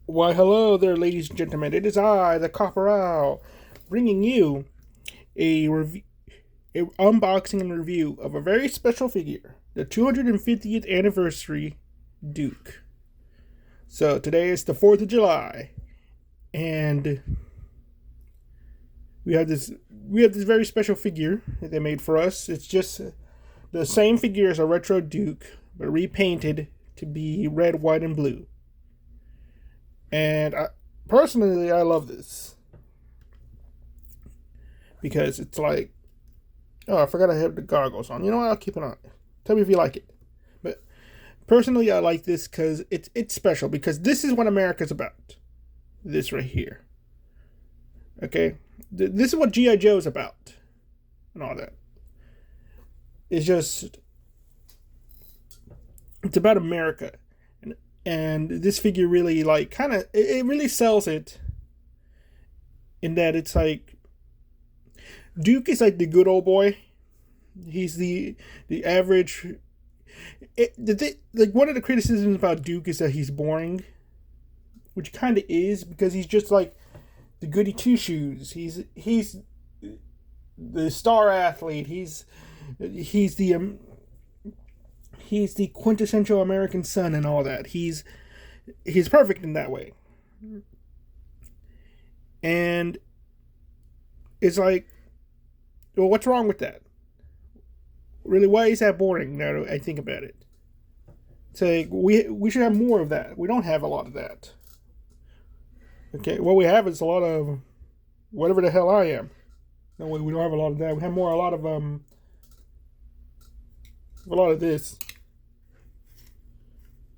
Why, hello there, ladies and gentlemen. It is I, the Copperal, bringing you a review, a unboxing and review of a very special figure, the 250th anniversary Duke. So today is the 4th of July, and we have this very special figure that they made for us. It's just the same figure as a retro Duke, but repainted to be red, white, and blue. And personally, I love this because it's like, oh, I forgot I have the goggles on. You know what? I'll keep it on. Tell me if you like it. But personally, I like this because it's special because this is what America's about. This right here. Okay, this is what GI Joe is about, and all that. It's just it's about America, and this figure really like kind of it really sells it in that it's like Duke is like the good old boy. He's the average. Like one of the criticisms about Duke is that he's boring, which kind of is because he's just like the goody two shoes. He's the star athlete. He's the he's the quintessential American son and all that. He's perfect in that way, and it's like, well, what's wrong with that? Really, why is that boring? Now I think about it. It's like we should have more of that. We don't have a lot of that. Okay, what we have is a lot of whatever the hell I am. No, we don't have a lot of that. We have more a lot of this.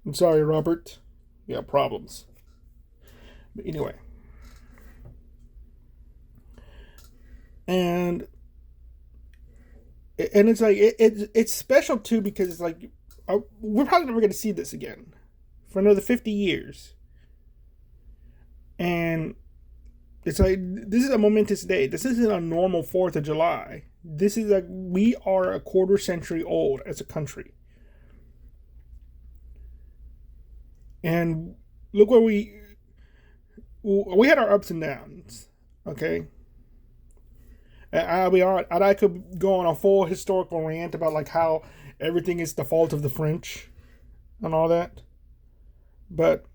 I'm sorry, Robert. You got problems. But anyway, and it's like it's special too because it's like we're probably never going to see this again for another 50 years, and it's like this is a momentous day. This isn't a normal 4th of July. This is like we are a quarter century old as a country, and look where we had our ups and downs. Okay, I'll be honest, I could go on a full historical rant about like how everything is the fault of the French and all that, but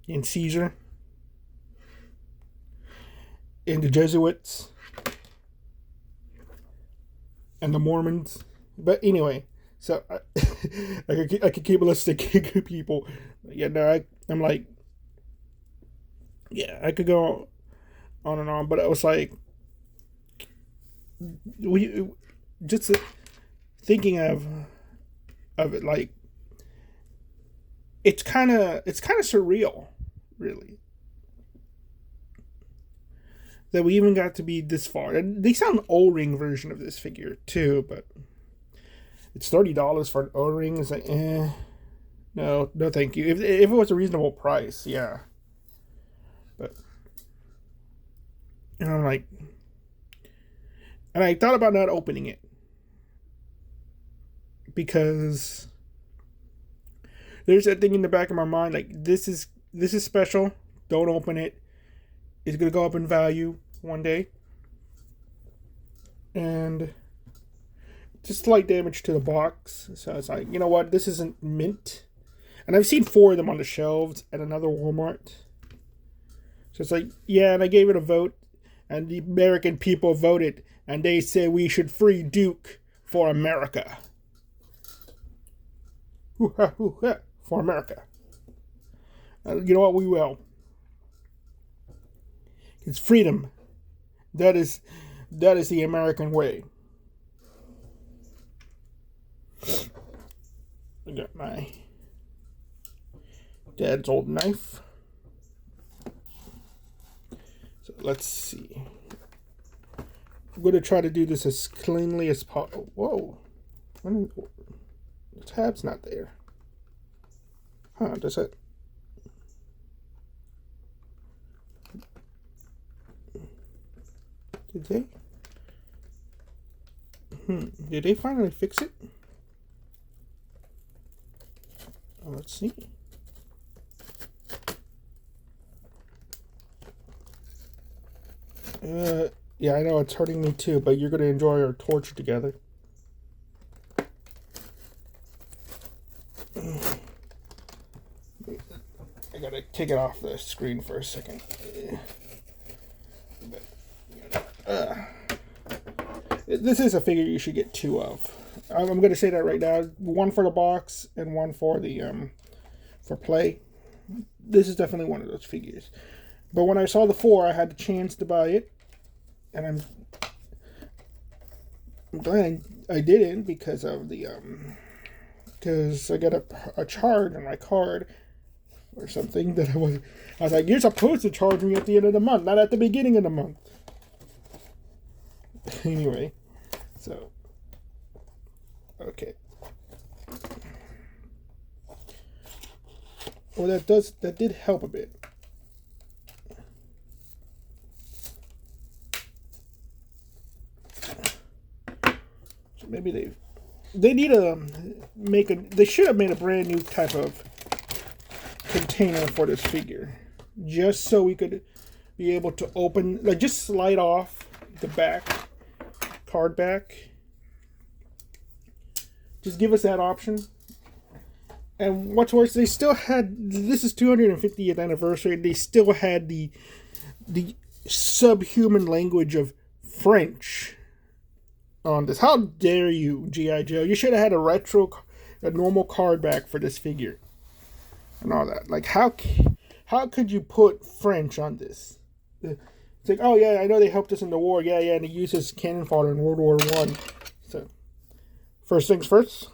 in Caesar, in the Jesuits, and the Mormons. But anyway, so I could keep listing people. Yeah, no, I'm like, yeah, I could go on and on, but it was like we just thinking of it like it's kind of surreal, really, that we even got to be this far. And they sound an O-ring version of this figure too, but it's $30 for an O-ring. It's like, no, no, thank you. If it was a reasonable price, yeah, but and I'm like, and I thought about not opening it because there's that thing in the back of my mind like this is special. Don't open it. It's gonna go up in value one day, and just slight damage to the box. So it's like, you know what? This isn't mint. And I've seen 4 of them on the shelves at another Walmart. So it's like, yeah, and I gave it a vote, and the American people voted, and they said we should free Duke for America. For America. You know what? We will. It's freedom. That is the American way. I got my dad's old knife. So let's see. I'm going to try to do this as cleanly as possible. Whoa. The tab's not there. Huh, does it? Did they? Did they finally fix it? Let's see. Yeah, I know it's hurting me too, but you're gonna enjoy our torture together. I gotta take it off the screen for a second. This is a figure you should get two of. I'm gonna say that right now. One for the box and one for the for play. This is definitely one of those figures. But when I saw the 4, I had the chance to buy it, and I'm glad I didn't because of the because I got a charge on my card or something that I was like, you're supposed to charge me at the end of the month, not at the beginning of the month. Anyway, so okay. Well, that did help a bit. So maybe they need to they should have made a brand new type of container for this figure, just so we could be able to open, like, just slide off the back card back. Just give us that option. And what's worse, they still had, this is 250th anniversary, they still had the subhuman language of French on this. How dare you, G.I. Joe? You should have had a normal card back for this figure. And all that. Like, how could you put French on this? It's like, oh yeah, I know they helped us in the war. Yeah, and he used his cannon fodder in World War I. So, first things first,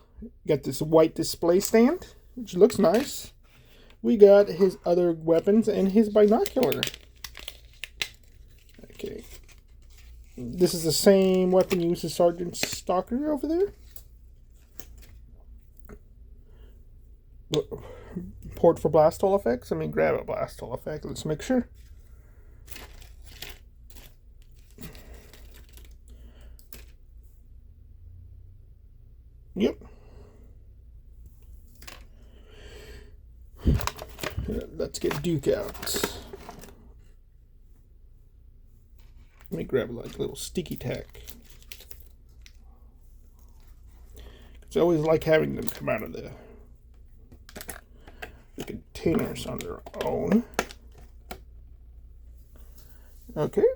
got this white display stand, which looks nice. We got his other weapons and his binocular. Okay. This is the same weapon used as Sergeant Stalker over there. Port for blast hole effects. I mean, grab a blast hole effect. Let's make sure. Yep. Let's get Duke out. Let me grab like a little sticky tack. I always like having them come out of the containers on their own. Okay.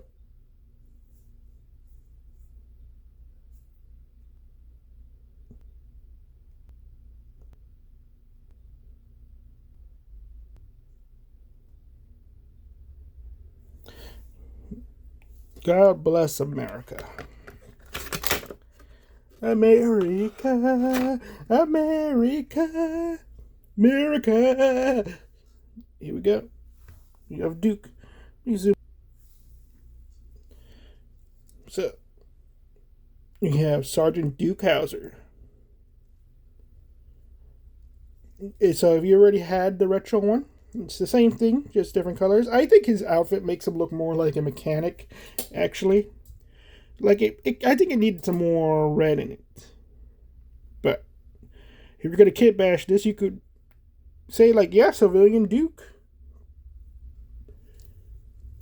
God bless America. America, America, America. Here we go. You have Duke. So, you have Sergeant Duke Hauser. So, have you already had the retro one? It's the same thing, just different colors. I think his outfit makes him look more like a mechanic, actually. Like, I think it needed some more red in it. But, if you're going to kit bash this, you could say, like, yeah, Civilian Duke.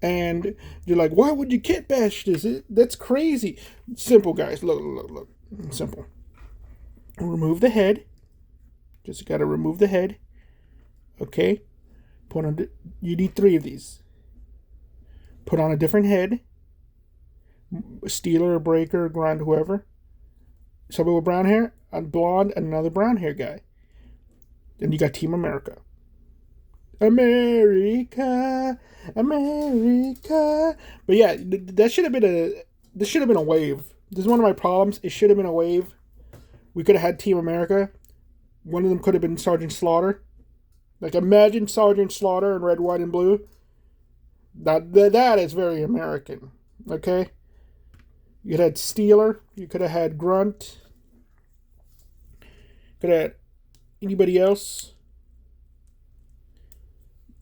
And you're like, why would you kit bash this? That's crazy. Simple, guys. Look. Simple. Remove the head. Just got to remove the head. Okay. You need 3 of these. Put on a different head. Stealer, Breaker, Grunt, whoever. Somebody with brown hair, a blonde, and another brown hair guy. Then you got Team America. America, America. But yeah, this should have been a wave. This is one of my problems. It should have been a wave. We could have had Team America. One of them could have been Sergeant Slaughter. Like, imagine Sergeant Slaughter in red, white, and blue. That is very American. Okay? You could have had Steeler. You could have had Grunt. Could have had anybody else.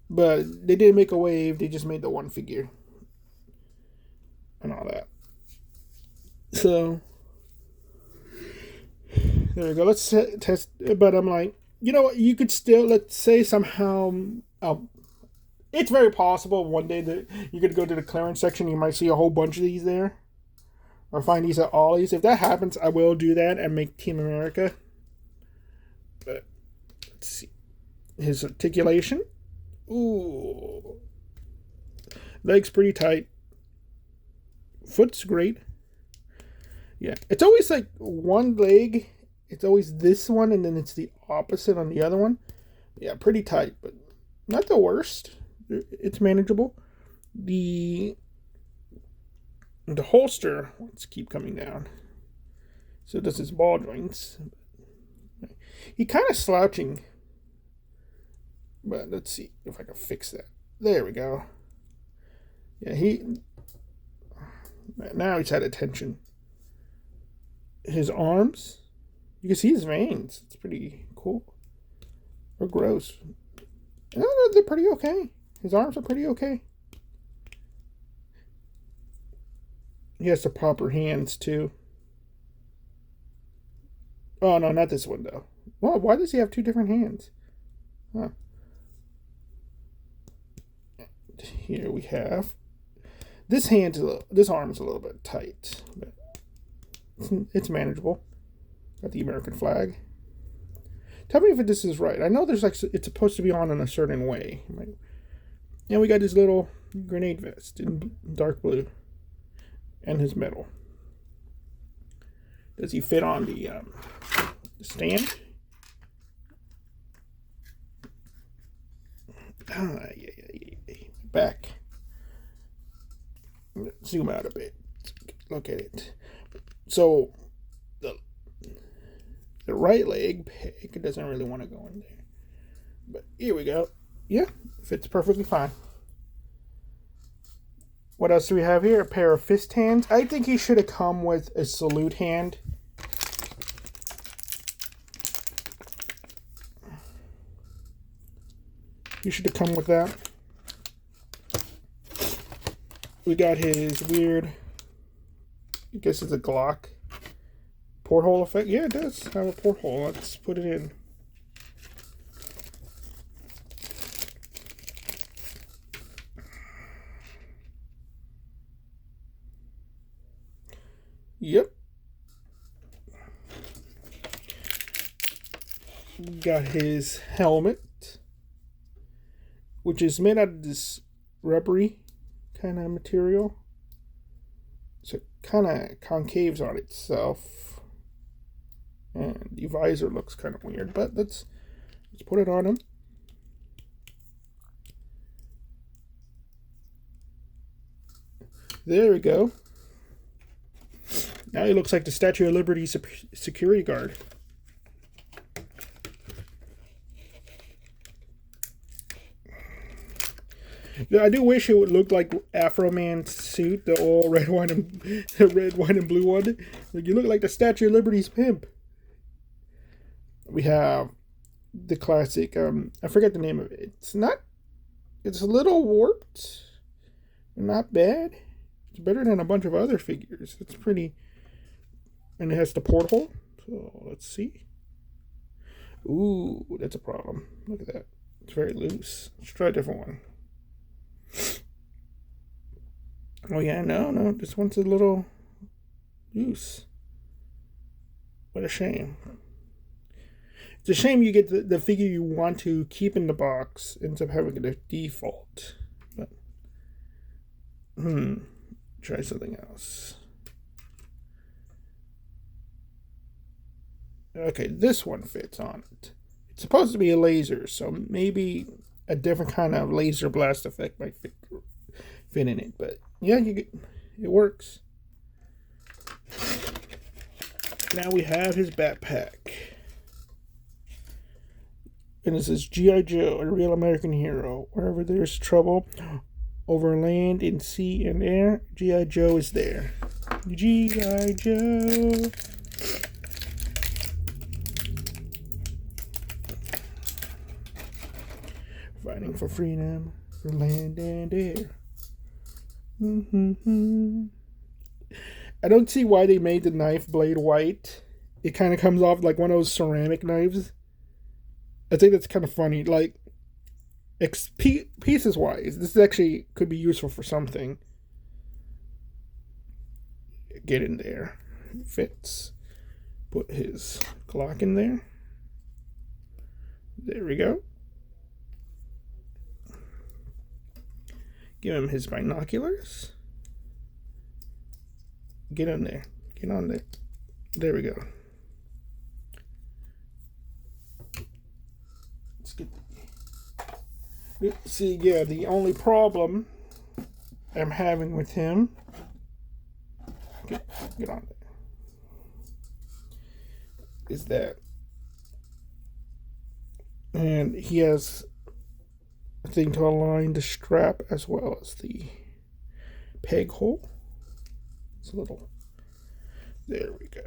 But they didn't make a wave. They just made the one figure. And all that. So, there we go. Let's test. But I'm like, you know what? You could still, let's say somehow It's very possible one day that you're going to go to the clearance section, you might see a whole bunch of these there. Or find these at Ollie's. If that happens, I will do that and make Team America. But let's see. His articulation. Ooh. Legs pretty tight. Foot's great. Yeah. It's always like one leg. It's always this one and then it's the opposite on the other one. Yeah, pretty tight, but not the worst. It's manageable. The holster, let's keep coming down. So does his ball joints. He kind of slouching. But let's see if I can fix that. There we go. Yeah, now he's had attention. His arms, you can see his veins. It's pretty cool. Or gross. No, they're pretty okay. His arms are pretty okay. He has the proper hands, too. Oh, no, not this one, though. Well, why does he have two different hands? Huh. Here we have... This arm's a little bit tight. But it's manageable. Got the American flag. Tell me if this is right. I know there's it's supposed to be on in a certain way. And we got his little grenade vest in dark blue. And his medal. Does he fit on the stand? Yeah. Back. Zoom out a bit. Look at it. So the right leg peg doesn't really want to go in there. But here we go. Yeah, fits perfectly fine. What else do we have here? A pair of fist hands. I think he should have come with a salute hand. He should have come with that. We got his weird, I guess it's a Glock porthole effect. Yeah, it does have a porthole. Let's put it in. Yep. Got his helmet, which is made out of this rubbery kind of material. So it kind of concaves on itself. And the visor looks kind of weird, but let's put it on him. There we go. Now he looks like the Statue of Liberty security guard. I do wish it would look like Afro Man's suit, the old red, white, and blue one. Like, you look like the Statue of Liberty's pimp. We have the classic. I forget the name of it. It's a little warped, but not bad. It's better than a bunch of other figures. It's pretty. And it has the porthole. So let's see. Ooh, that's a problem. Look at that. It's very loose. Let's try a different one. Oh yeah, no. This one's a little loose. What a shame. It's a shame you get the figure you want to keep in the box ends up having the default. But try something else. Okay, this one fits on it. It's supposed to be a laser, so maybe a different kind of laser blast effect might fit in it. But yeah, it works. Now we have his backpack. And it says G.I. Joe, a real American hero. Wherever there's trouble, over land, in sea, and air, G.I. Joe is there. G.I. Joe. Fighting for freedom, for land and air. I don't see why they made the knife blade white. It kind of comes off like one of those ceramic knives. I think that's kind of funny. Like, pieces wise, this actually could be useful for something. Get in there. Fits. Put his Glock in there. There we go. Give him his binoculars. Get on there. Get on there. There we go. Let's get. See, yeah, the only problem I'm having with him. Get on there. Is that. And he has a thing to align the strap as well as the peg hole. It's a little. There we go.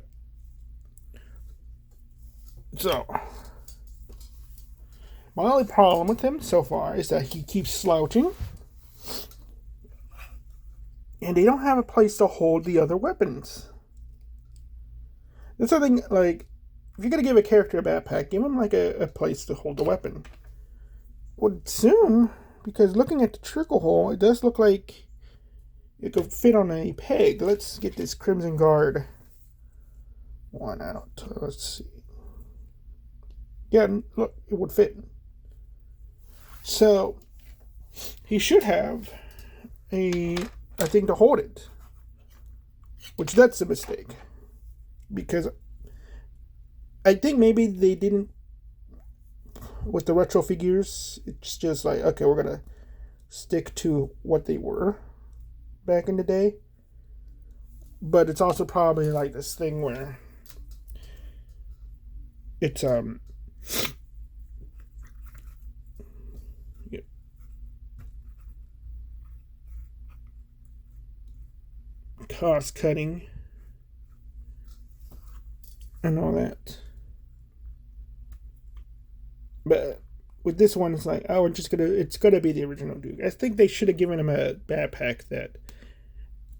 So, my only problem with him so far is that he keeps slouching. And they don't have a place to hold the other weapons. That's something like, if you're going to give a character a backpack, give him like a place to hold the weapon. Would assume, because looking at the trickle hole, it does look like it could fit on a peg. Let's get this Crimson Guard one out. Let's see. Yeah, look, it would fit. So, he should have a thing to hold it. Which that's a mistake. Because I think maybe they didn't, with the retro figures, it's just like, okay, we're going to stick to what they were back in the day. But it's also probably like this thing where it's, yeah. Cost cutting and all that. But with this one, it's like, oh, it's gonna be the original Duke. I think they should have given him a backpack that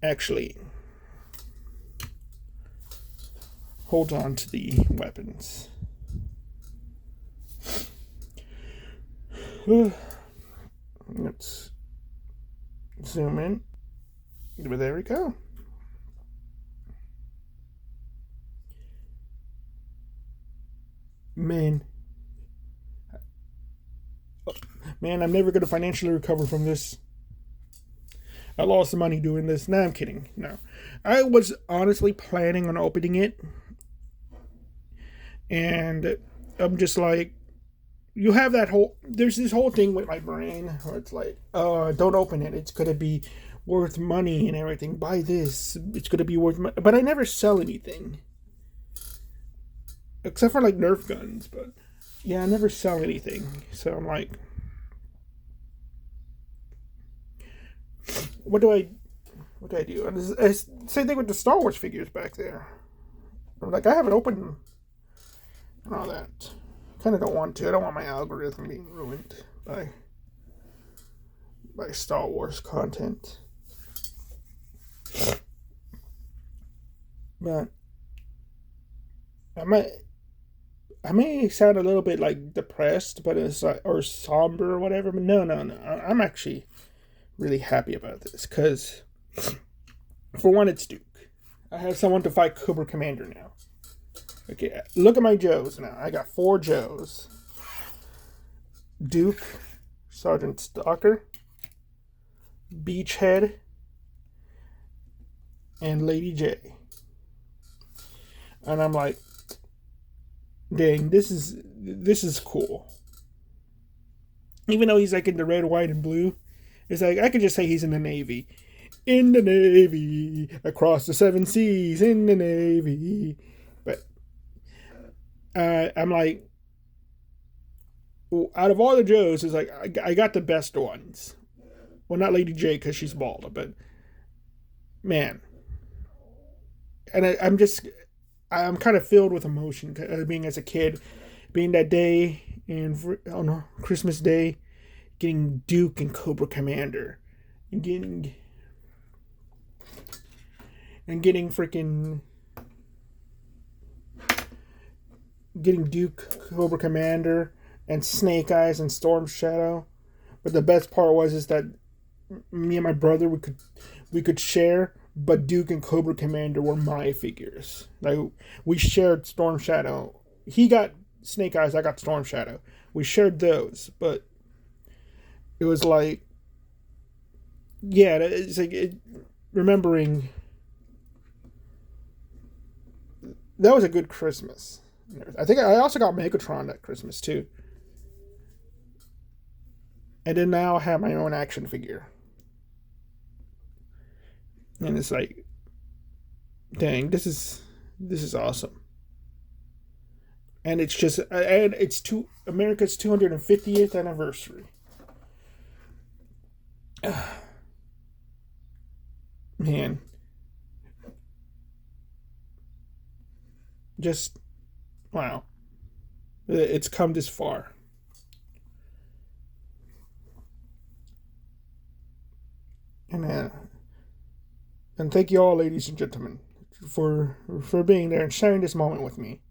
actually holds on to the weapons. Let's zoom in. But there we go. Man, I'm never going to financially recover from this. I lost the money doing this. No, I'm kidding. No. I was honestly planning on opening it. And I'm just like, you have that there's this whole thing with my brain where it's like, oh, don't open it. It's going to be worth money and everything. Buy this. It's going to be worth money. But I never sell anything. Except for like Nerf guns. But yeah, I never sell anything. So I'm like, what do I do? And it's same thing with the Star Wars figures back there. I'm like, I haven't opened them and all that. Kind of don't want to. I don't want my algorithm being ruined by Star Wars content. But I may sound a little bit like depressed, but it's like, or somber or whatever. But no. I'm actually really happy about this because, for one, it's Duke. I have someone to fight Cobra Commander now. Okay, look at my Joes now. I got 4 Joes. Duke, Sergeant Stalker, Beachhead, and Lady J. And I'm like, dang, this is cool. Even though he's like in the red, white, and blue, it's like I could just say he's in the Navy. In the Navy, across the 7 seas, in the Navy. But I'm like, out of all the Joes, it's like I got the best ones. Well, not Lady J because she's bald, but man, and I'm kind of filled with emotion being as a kid, being that day on Christmas Day, getting Duke and Cobra Commander, and getting Duke, Cobra Commander, and Snake Eyes and Storm Shadow. But the best part was is that me and my brother we could share, but Duke and Cobra Commander were my figures. Like we shared Storm Shadow. He got Snake Eyes, I got Storm Shadow. We shared those, but it was like, yeah, it's like remembering that was a good Christmas. I think I also got Megatron that Christmas too. And then now I have my own action figure. And it's like, dang, this is awesome. And it's just and it's America's 250th anniversary. Man, just wow. It's come this far. And and thank you all, ladies and gentlemen, for being there and sharing this moment with me.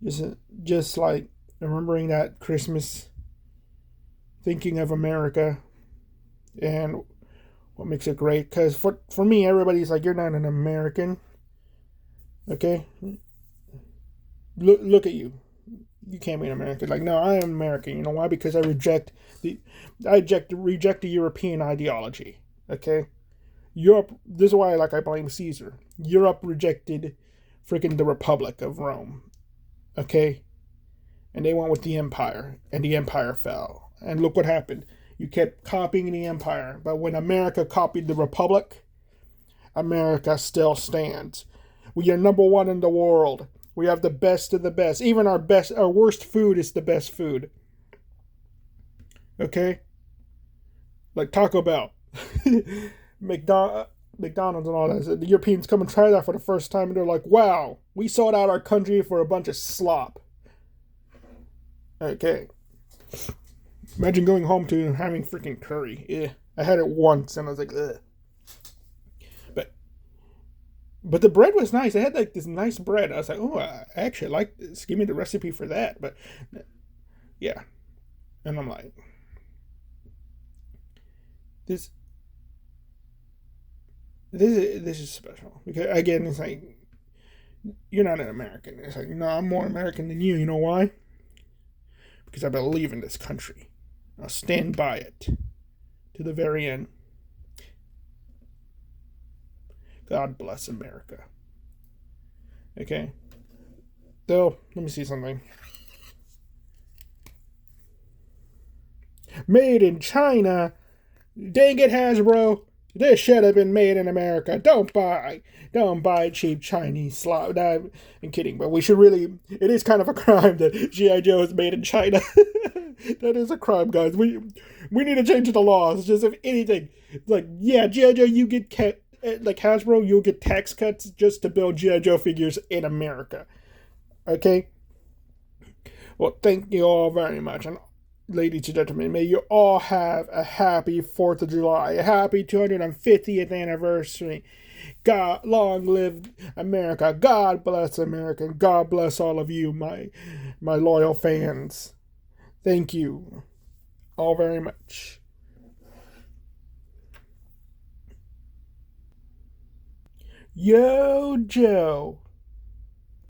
Just just like remembering that Christmas, thinking of America, and what makes it great. Because for me, everybody's like, you're not an American. Okay, look at you. You can't be an American. Like, no, I am American. You know why? Because the reject the European ideology. Okay, Europe. This is why I blame Caesar. Europe rejected freaking the Republic of Rome. Okay, and they went with the empire, and the empire fell. And look what happened. You kept copying the empire, but when America copied the Republic, America still stands. We are number one in the world. We have the best of the best. Even our worst food is the best food. Okay? Like Taco Bell. McDonald's and all that. The Europeans come and try that for the first time and they're like, wow, we sold out our country for a bunch of slop. Okay. Imagine going home to having freaking curry. Yeah. I had it once and I was like, ugh. But the bread was nice. They had like this nice bread. I was like, oh, I actually like this. Give me the recipe for that. But yeah. And I'm like, this this is special. Because again, it's like, you're not an American. It's like, no, I'm more American than you. You know why? Because I believe in this country. I'll stand by it to the very end. God bless America. Okay. So, let me see something. Made in China. Dang it, Hasbro. This should have been made in America. Don't buy cheap Chinese slop. No, I'm kidding, but we should really. It is kind of a crime that G.I. Joe is made in China. That is a crime, guys. We need to change the laws. Just if anything, like, yeah, G.I. Joe, you get like Hasbro, you'll get tax cuts just to build G.I. Joe figures in America. Okay? Well, thank you all very much. And ladies and gentlemen, may you all have a happy 4th of July, a happy 250th anniversary. God, long live America. God bless America. God bless all of you, my loyal fans. Thank you all very much. Yo, Joe.